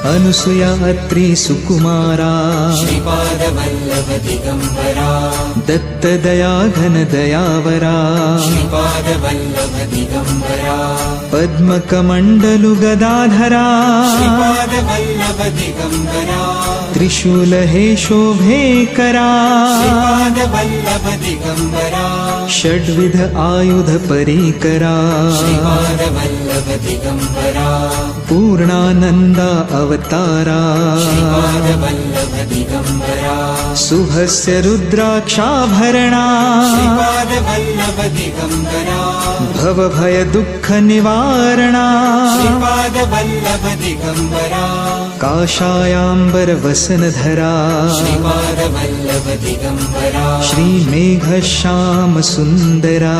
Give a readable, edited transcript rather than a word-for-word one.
अनुसूया अत्रि सुकुमारा श्रीपादवल्लभ दिगंबरा दत्तदया घन दयावरा श्रीपादवल्लभ दिगंबरा पद्मकमण्डलु गदाधरा श्रीपादवल्लभ दिगंबरा त्रिशूल हे शोभेकरा श्रीपादवल्लभ दिगंबरा षड्विध आयुध परीकरा श्रीपादवल्लभ दिगंबरा पूर्णानन्दा अवतारा श्रीपादवल्लभ दिगंबरा शुभस्य रुद्राक्षाभरणा श्रीपादवल्लभ दिगंबरा भवभय दुःख निवारणा श्रीपादवल्लभ दिगंबरा काषायाम्बर वसनधरा श्रीपादवल्लभ दिगंबरा श्रीमेघश्याम सुन्दरा